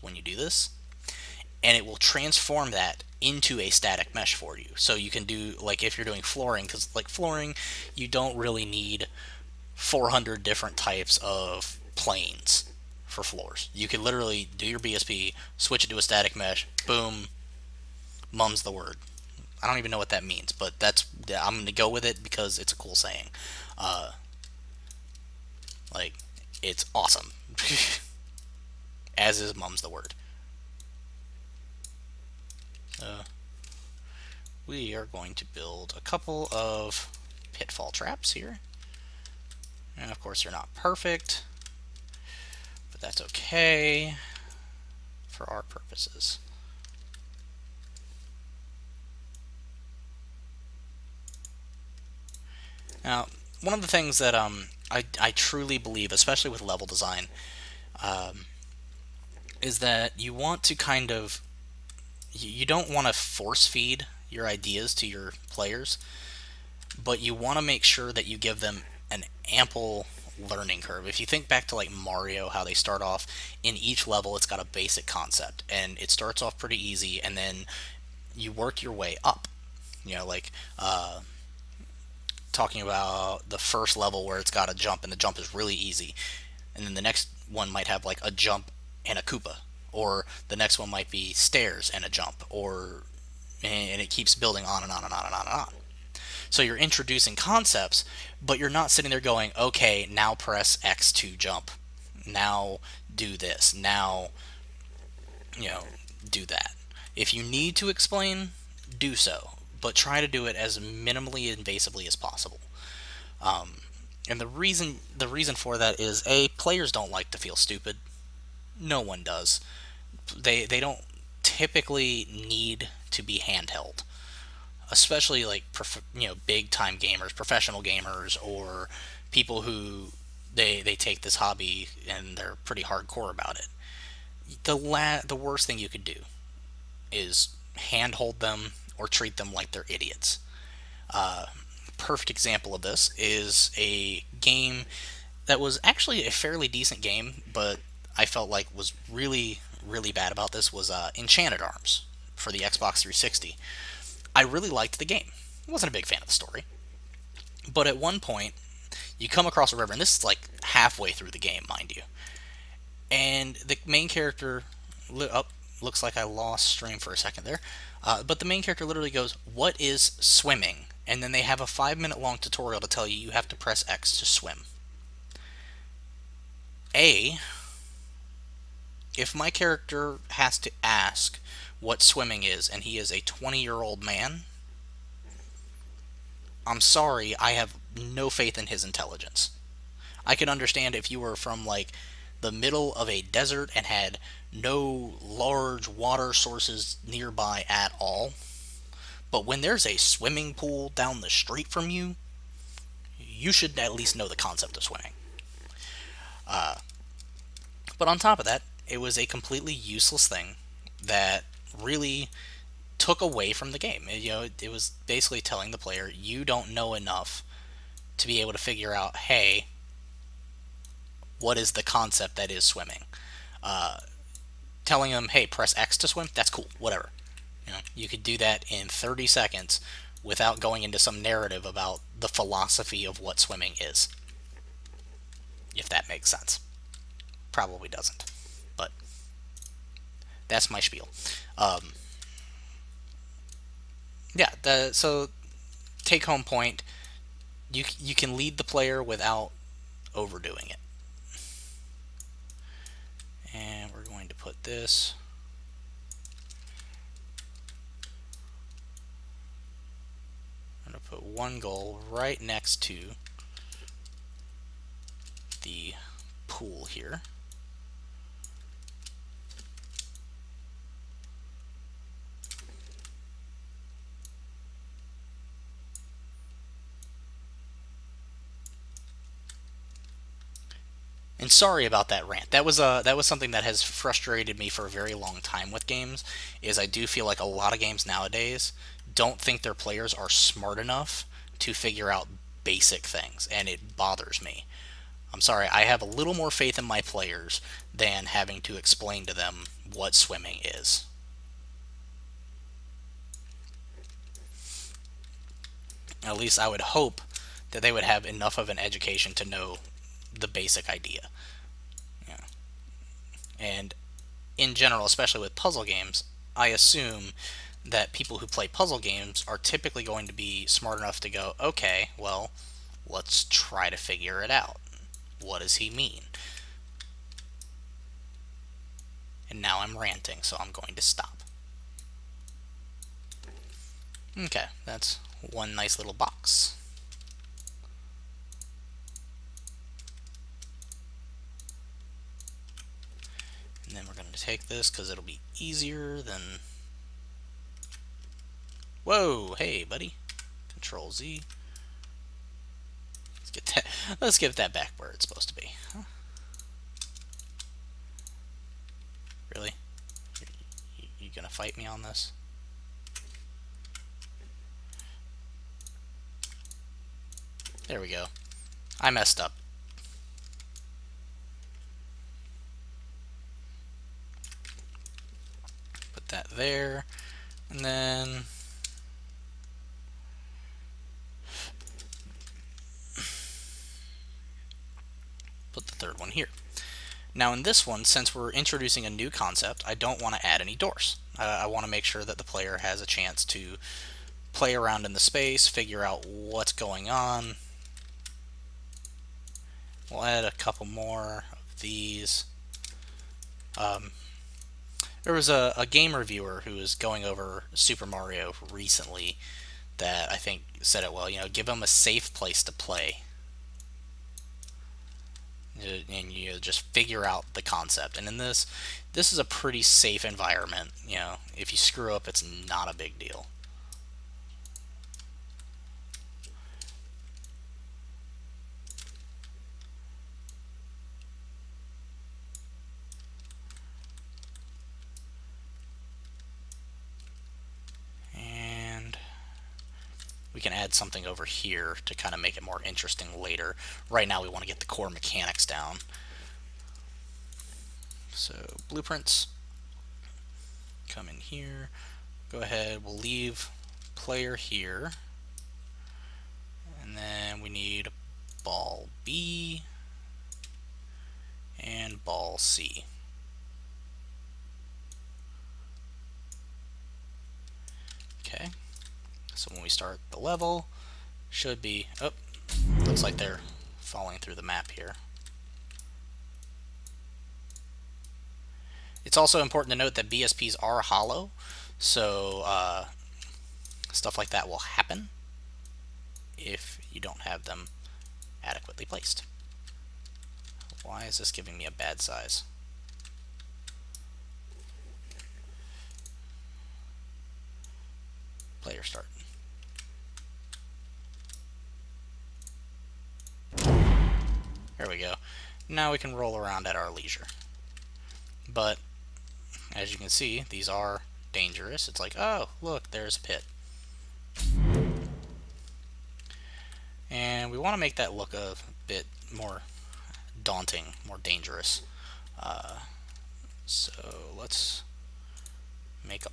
when you do this, and it will transform that into a static mesh for you. So you can do, like, if you're doing flooring, because like flooring, you don't really need 400 different types of planes for floors. You can literally do your BSP, switch it to a static mesh, boom, mum's the word. I don't even know what that means, but I'm going to go with it because it's a cool saying. Uh, like, it's awesome. As is mum's the word. Uh, we are going to build a couple of pitfall traps here. And of course, they're not perfect, but that's okay for our purposes. Now, one of the things that I truly believe, especially with level design, um, is that you want to kind of, you don't want to force feed your ideas to your players, but you want to make sure that you give them an ample learning curve. If you think back to like Mario, how they start off in each level, it's got a basic concept, and it starts off pretty easy, and then you work your way up. You know, like talking about the first level where it's got a jump, and the jump is really easy, and then the next one might have like a jump and a Koopa, or the next one might be stairs and a jump, or and it keeps building on and on and on and on and on. So you're introducing concepts, but you're not sitting there going, okay, now press X to jump. Now do this. Now, you know, do that. If you need to explain, do so, but try to do it as minimally invasively as possible. Um, and the reason for that is players don't like to feel stupid. No one does. They don't typically need to be handheld, especially like big time gamers, professional gamers, or people who they take this hobby and they're pretty hardcore about it. The worst thing you could do is handhold them or treat them like they're idiots. Uh, Perfect example of this is a game that was actually a fairly decent game, but I felt like was really really bad about this was Enchanted Arms for the Xbox 360. I really liked the game. I wasn't a big fan of the story, but at one point you come across a river, and this is like halfway through the game, mind you, and the main character looks like I lost stream for a second there. But the main character literally goes, "What is swimming?" And then they have a 5 minute long tutorial to tell you you have to press X to swim. A, if my character has to ask what swimming is and he is a 20-year-old man, I'm sorry, I have no faith in his intelligence. I can understand if you were from like the middle of a desert and had no large water sources nearby at all. But when there's a swimming pool down the street from you, you should at least know the concept of swimming. Uh, but on top of that, it was a completely useless thing that really took away from the game. It was basically telling the player, you don't know enough to be able to figure out, hey, what is the concept that is swimming? Uh, Telling them, hey, press X to swim, that's cool, whatever. You could do that in 30 seconds without going into some narrative about the philosophy of what swimming is. If that makes sense. Probably doesn't. But that's my spiel. Um, so take home point, you can lead the player without overdoing it. And we're going to put this. I'm going to put one goal right next to the pool here. And sorry about that rant. That was something that has frustrated me for a very long time with games. Is I do feel like a lot of games nowadays don't think their players are smart enough to figure out basic things, and it bothers me. I'm sorry, I have a little more faith in my players than having to explain to them what swimming is. At least I would hope that they would have enough of an education to know the basic idea. Yeah. And in general, especially with puzzle games, I assume that people who play puzzle games are typically going to be smart enough to go, okay, well, let's try to figure it out. What does he mean? And now I'm ranting, so I'm going to stop. Okay, that's one nice little box. And then we're going to take this because it'll be easier than... Whoa, hey, buddy. Control Z. Let's get that back where it's supposed to be. Huh? Really? You gonna fight me on this? There we go. I messed up. Put that there, and then put the third one here. Now in this one, since we're introducing a new concept, I don't want to add any doors. I want to make sure that the player has a chance to play around in the space, figure out what's going on. We'll add a couple more of these. There was a game reviewer who was going over Super Mario recently that I think said it well. Give them a safe place to play, and you just figure out the concept. And in this is a pretty safe environment. If you screw up, it's not a big deal. And we can add something over here to kind of make it more interesting later. Right now we want to get the core mechanics down. So blueprints, come in here, go ahead, we'll leave player here, and then we need ball B and ball C. Okay, so when we start the level, should be, oh, looks like they're falling through the map here. It's also important to note that BSPs are hollow, so stuff like that will happen if you don't have them adequately placed. Why is this giving me a bad size? Player start. There we go. Now we can roll around at our leisure. But as you can see, these are dangerous. It's like, oh, look, there's a pit. And we want to make that look a bit more daunting, more dangerous. So let's make a...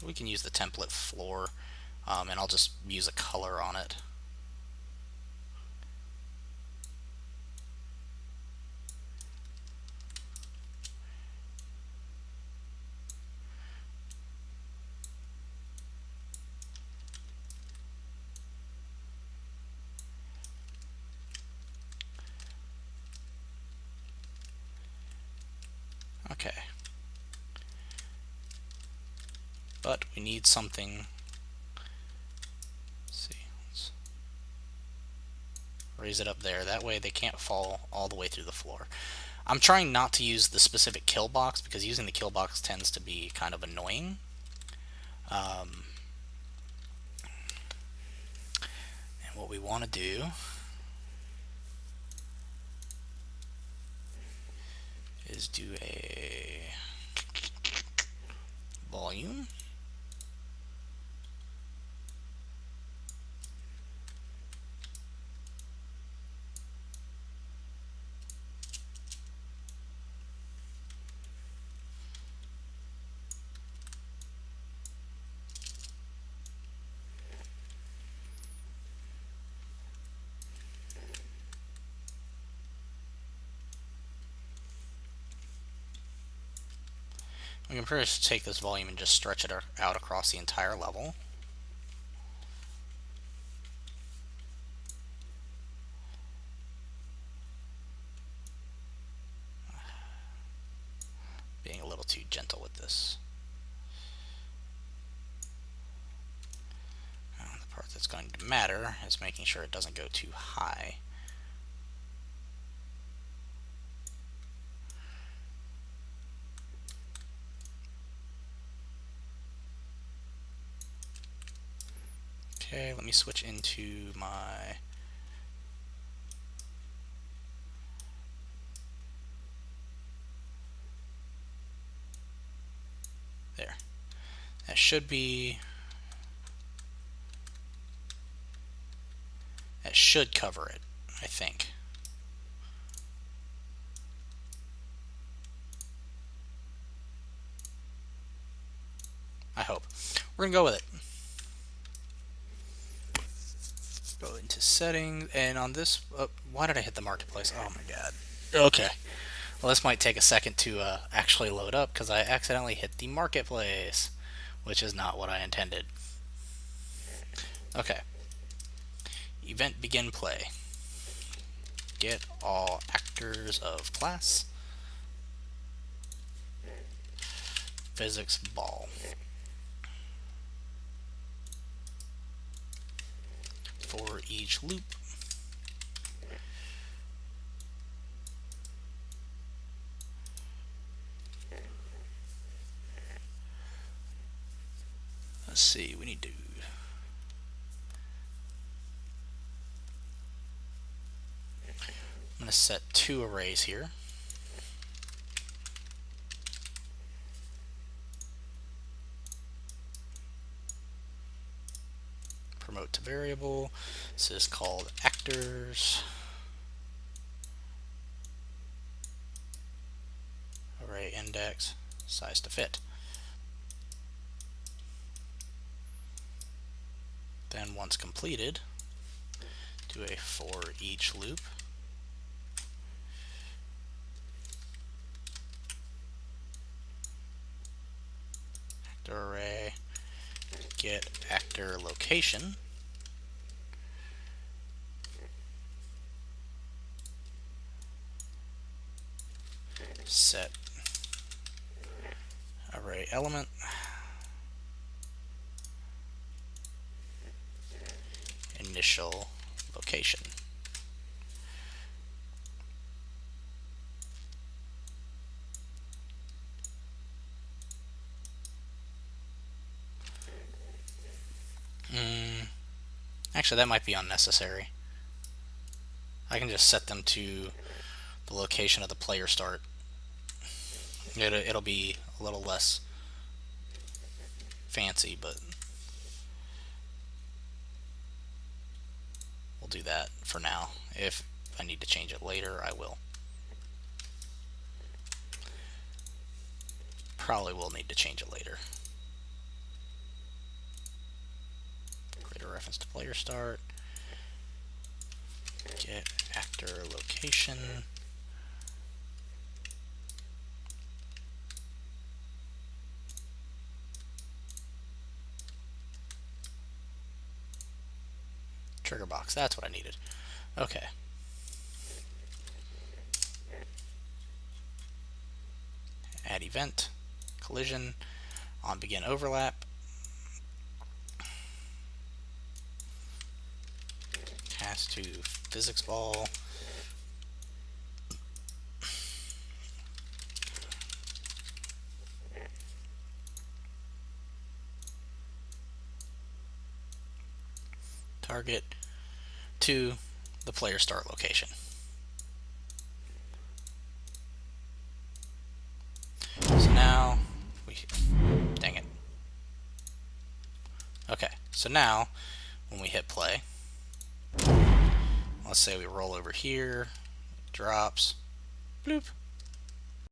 We can use the template floor, and I'll just use a color on it. Okay. But we need something. Let's see. Let's raise it up there. That way they can't fall all the way through the floor. I'm trying not to use the specific kill box because using the kill box tends to be kind of annoying. And what we want to do is do a volume. We can first take this volume and just stretch it out across the entire level. Being a little too gentle with this. Now, the part that's going to matter is making sure it doesn't go too high. Okay, let me switch into my there. That should be, that should cover it, I think. I hope. We're gonna go with it. Go into settings, and on this, why did I hit the marketplace? Oh my god. Okay. Well, this might take a second to actually load up because I accidentally hit the marketplace, which is not what I intended. Okay. Event begin play. Get all actors of class. Physics ball. For each loop. Let's see, we need to I'm going to set 2 arrays here. Promote to variable. This is called actors. Array index, size to fit. Then once completed, do a for each loop. Actor array, get actor location. Set array element. Initial location. Actually, that might be unnecessary. I can just set them to the location of the player start. It'll be a little less fancy, but we'll do that for now. If I need to change it later, I will. Probably will need to change it later. Create a reference to player start. Get actor location. Trigger box, that's what I needed. Okay. Add event, collision, on begin overlap. Cast to physics ball. Target to the player start location. So now dang it. Okay, so now when we hit play, let's say we roll over here, drops, bloop,